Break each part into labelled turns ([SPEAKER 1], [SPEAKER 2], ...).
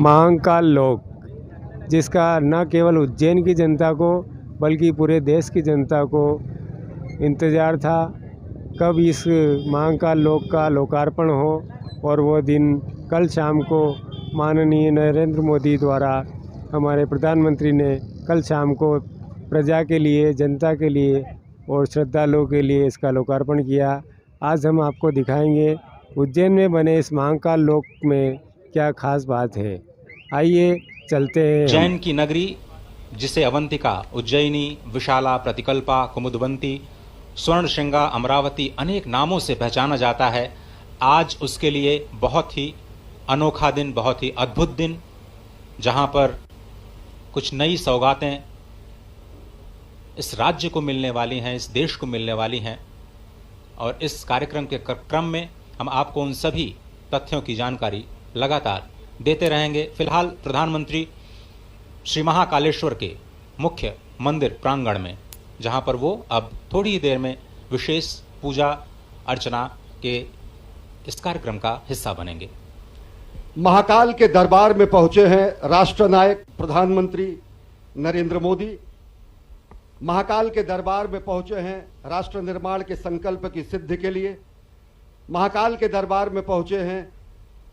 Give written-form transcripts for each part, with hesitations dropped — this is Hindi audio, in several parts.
[SPEAKER 1] महाकाल लोक, जिसका न केवल उज्जैन की जनता को बल्कि पूरे देश की जनता को इंतज़ार था कब इस महाकाल लोक का लोकार्पण हो, और वो दिन कल शाम को माननीय नरेंद्र मोदी द्वारा हमारे प्रधानमंत्री ने कल शाम को प्रजा के लिए, जनता के लिए और श्रद्धालुओं के लिए इसका लोकार्पण किया। आज हम आपको दिखाएंगे उज्जैन में बने इस महाकाल लोक में क्या खास बात है। आइए चलते हैं।
[SPEAKER 2] उज्जैन की नगरी, जिसे अवंतिका, उज्जैनी, विशाला, प्रतिकल्पा, कुमुदवंती, स्वर्णशृंगा, अमरावती अनेक नामों से पहचाना जाता है, आज उसके लिए बहुत ही अनोखा दिन, बहुत ही अद्भुत दिन, जहां पर कुछ नई सौगातें इस राज्य को मिलने वाली हैं, इस देश को मिलने वाली हैं। और इस कार्यक्रम के क्रम में हम आपको उन सभी तथ्यों की जानकारी लगातार देते रहेंगे। फिलहाल प्रधानमंत्री श्री महाकालेश्वर के मुख्य मंदिर प्रांगण में, जहां पर वो अब थोड़ी ही देर में विशेष पूजा अर्चना के इस कार्यक्रम का हिस्सा बनेंगे।
[SPEAKER 3] महाकाल के दरबार में पहुंचे हैं राष्ट्रनायक प्रधानमंत्री नरेंद्र मोदी। महाकाल के दरबार में पहुंचे हैं राष्ट्र निर्माण के संकल्प की सिद्धि के लिए। महाकाल के दरबार में पहुंचे हैं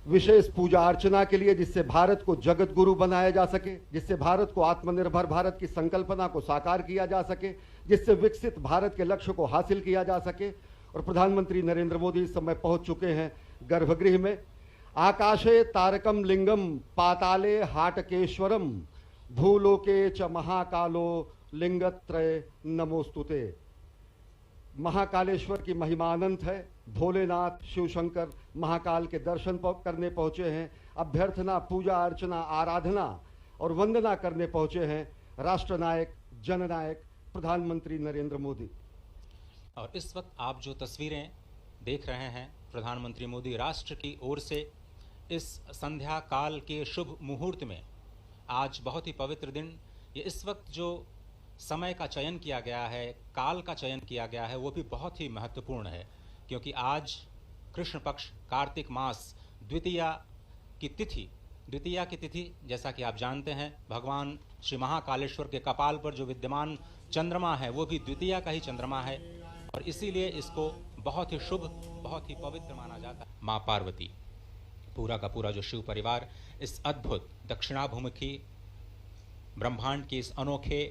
[SPEAKER 3] विशेष पूजा अर्चना के लिए, जिससे भारत को जगत गुरु बनाया जा सके, जिससे भारत को आत्मनिर्भर भारत की संकल्पना को साकार किया जा सके, जिससे विकसित भारत के लक्ष्य को हासिल किया जा सके। और प्रधानमंत्री नरेंद्र मोदी इस समय पहुंच चुके हैं गर्भगृह में। आकाशे तारकम लिंगम पाताले हाटकेश्वरम भूलोके च महाकालो लिंगत्रय नमोस्तुते। महाकालेश्वर की महिमा अनंत है। भोलेनाथ शिव शंकर महाकाल के दर्शन करने पहुंचे हैं। अभ्यर्थना, पूजा अर्चना, आराधना और वंदना करने पहुंचे हैं राष्ट्रनायक, जननायक प्रधानमंत्री नरेंद्र मोदी।
[SPEAKER 2] और इस वक्त आप जो तस्वीरें देख रहे हैं, प्रधानमंत्री मोदी राष्ट्र की ओर से इस संध्या काल के शुभ मुहूर्त में, आज बहुत ही पवित्र दिन, ये इस वक्त जो समय का चयन किया गया है, काल का चयन किया गया है, वो भी बहुत ही महत्वपूर्ण है, क्योंकि आज कृष्ण पक्ष कार्तिक मास द्वितीया की तिथि, जैसा कि आप जानते हैं, भगवान श्री महाकालेश्वर के कपाल पर जो विद्यमान चंद्रमा है वो भी द्वितीया का ही चंद्रमा है, और इसीलिए इसको बहुत ही शुभ, बहुत ही पवित्र माना जाता है। माँ पार्वती, पूरा का पूरा जो शिव परिवार इस अद्भुत दक्षिणाभिमुखी ब्रह्मांड के इस अनोखे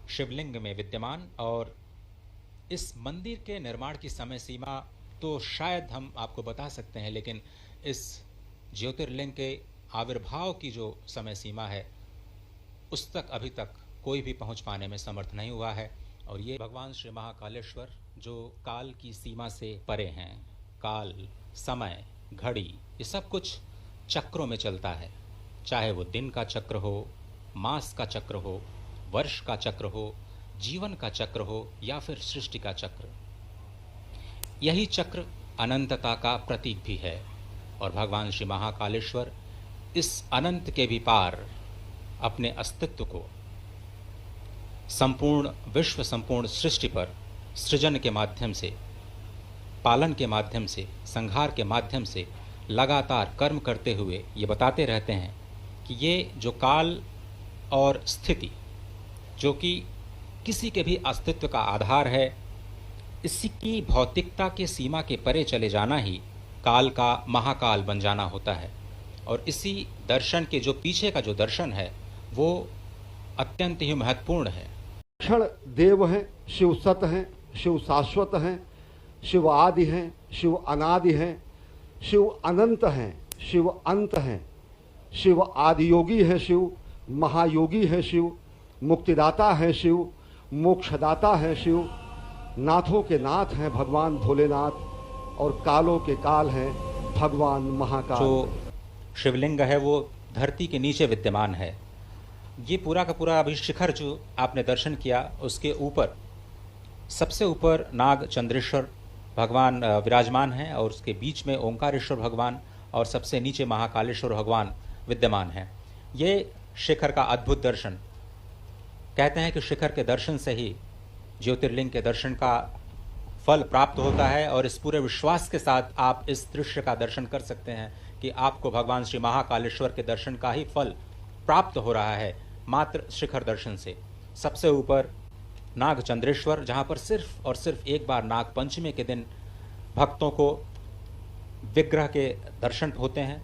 [SPEAKER 2] शिवलिंग में विद्यमान। और इस मंदिर के निर्माण की समय सीमा तो शायद हम आपको बता सकते हैं, लेकिन इस ज्योतिर्लिंग के आविर्भाव की जो समय सीमा है उस तक अभी तक कोई भी पहुंच पाने में समर्थ नहीं हुआ है। और ये भगवान श्री महाकालेश्वर जो काल की सीमा से परे हैं, काल, समय, घड़ी, ये सब कुछ चक्रों में चलता है, चाहे वो दिन का चक्र हो, मास का चक्र हो, वर्ष का चक्र हो, जीवन का चक्र हो, या फिर सृष्टि का चक्र। यही चक्र अनंतता का प्रतीक भी है। और भगवान श्री महाकालेश्वर इस अनंत के भी पार अपने अस्तित्व को संपूर्ण विश्व, संपूर्ण सृष्टि पर सृजन के माध्यम से, पालन के माध्यम से, संहार के माध्यम से लगातार कर्म करते हुए ये बताते रहते हैं कि ये जो काल और स्थिति, जो कि किसी के भी अस्तित्व का आधार है, इसी की भौतिकता के सीमा के परे चले जाना ही काल का महाकाल बन जाना होता है। और इसी दर्शन के जो पीछे का जो दर्शन है वो अत्यंत ही महत्वपूर्ण है।
[SPEAKER 3] क्षण देव हैं, शिव सत हैं, शिव शाश्वत हैं, शिव आदि हैं, शिव अनादि हैं, शिव अनंत हैं, शिव अंत हैं, शिव आदि योगी हैं, शिव महायोगी हैं, शिव मुक्तिदाता हैं, शिव मोक्षदाता हैं, शिव नाथों के नाथ हैं भगवान भोलेनाथ, और कालों के काल हैं भगवान महाकाल।
[SPEAKER 2] जो शिवलिंग है वो धरती के नीचे विद्यमान है। ये पूरा का पूरा अभी शिखर जो आपने दर्शन किया, उसके ऊपर, सबसे ऊपर नाग चंद्रेश्वर भगवान विराजमान हैं, और उसके बीच में ओंकारेश्वर भगवान, और सबसे नीचे महाकालेश्वर भगवान विद्यमान हैं। ये शिखर का अद्भुत दर्शन, कहते हैं कि शिखर के दर्शन से ही ज्योतिर्लिंग के दर्शन का फल प्राप्त होता है। और इस पूरे विश्वास के साथ आप इस दृश्य का दर्शन कर सकते हैं कि आपको भगवान श्री महाकालेश्वर के दर्शन का ही फल प्राप्त हो रहा है मात्र शिखर दर्शन से। सबसे ऊपर नागचंद्रेश्वर, जहाँ पर सिर्फ और सिर्फ एक बार नाग पंचमी के दिन भक्तों को विग्रह के दर्शन होते हैं।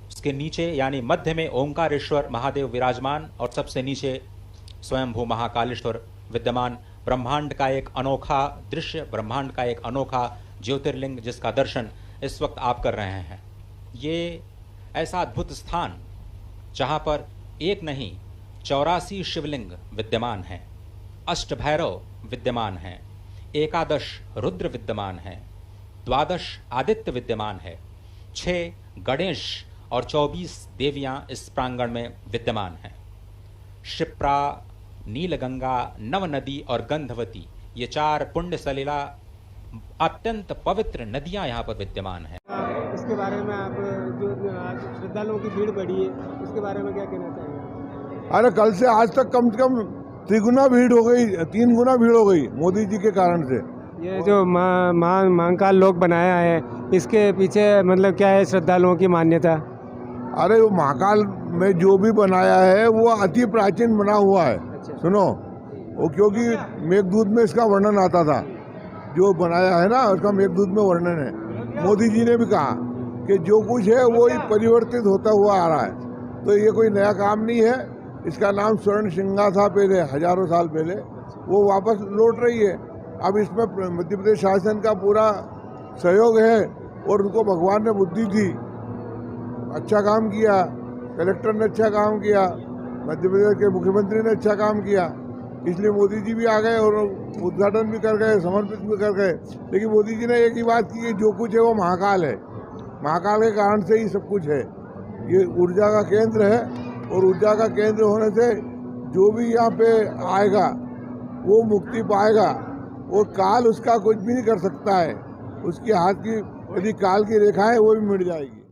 [SPEAKER 2] उसके नीचे यानी मध्य में ओंकारेश्वर महादेव विराजमान और सबसे नीचे स्वयंभू महाकालेश्वर विद्यमान। ब्रह्मांड का एक अनोखा दृश्य, ब्रह्मांड का एक अनोखा ज्योतिर्लिंग जिसका दर्शन इस वक्त आप कर रहे हैं। ये ऐसा अद्भुत स्थान जहाँ पर एक नहीं 84 शिवलिंग विद्यमान हैं, अष्टभैरव विद्यमान हैं, 11 रुद्र विद्यमान हैं, 12 आदित्य विद्यमान है, 6 गणेश और 24 देवियां इस प्रांगण में विद्यमान हैं। क्षिप्रा, नीलगंगा, नव नदी और गंधवती, ये 4 पुण्य सलिला अत्यंत पवित्र नदियां यहाँ पर विद्यमान हैं।
[SPEAKER 1] इसके बारे में आप जो आज श्रद्धालुओं की भीड़ बढ़ी है उसके बारे में क्या कहना चाहेंगे?
[SPEAKER 4] अरे कल से आज तक कम से कम 3 गुना भीड़ हो गई मोदी जी के कारण से।
[SPEAKER 1] ये जो महाकाल लोक बनाया है इसके पीछे मतलब क्या है श्रद्धालुओं की मान्यता?
[SPEAKER 4] अरे वो महाकाल में जो भी बनाया है वो अति प्राचीन बना हुआ है।
[SPEAKER 1] अच्छा।
[SPEAKER 4] सुनो, वो क्योंकि मेघदूत में इसका वर्णन आता था, जो बनाया है ना उसका मेघदूत में वर्णन है। मोदी जी ने भी कहा कि जो कुछ है वो ही परिवर्तित होता हुआ आ रहा है, तो ये कोई नया काम नहीं है। इसका नाम स्वर्ण श्रृंगार था पहले, हजारों साल पहले, वो वापस लौट रही है। अब इसमें मध्य प्रदेश शासन का पूरा सहयोग है और उनको भगवान ने बुद्धि दी, अच्छा काम किया, कलेक्टर ने अच्छा काम किया, मध्य प्रदेश के मुख्यमंत्री ने अच्छा काम किया, इसलिए मोदी जी भी आ गए और उद्घाटन भी कर गए, समर्पित भी कर गए। लेकिन मोदी जी ने एक ही बात की कि जो कुछ है वो महाकाल है, महाकाल के कारण से ही सब कुछ है। ये ऊर्जा का केंद्र है और ऊर्जा का केंद्र होने से जो भी यहाँ पे आएगा वो मुक्ति पाएगा और काल उसका कुछ भी नहीं कर सकता है। उसके हाथ की यदि काल की रेखा है वो भी मिट जाएगी।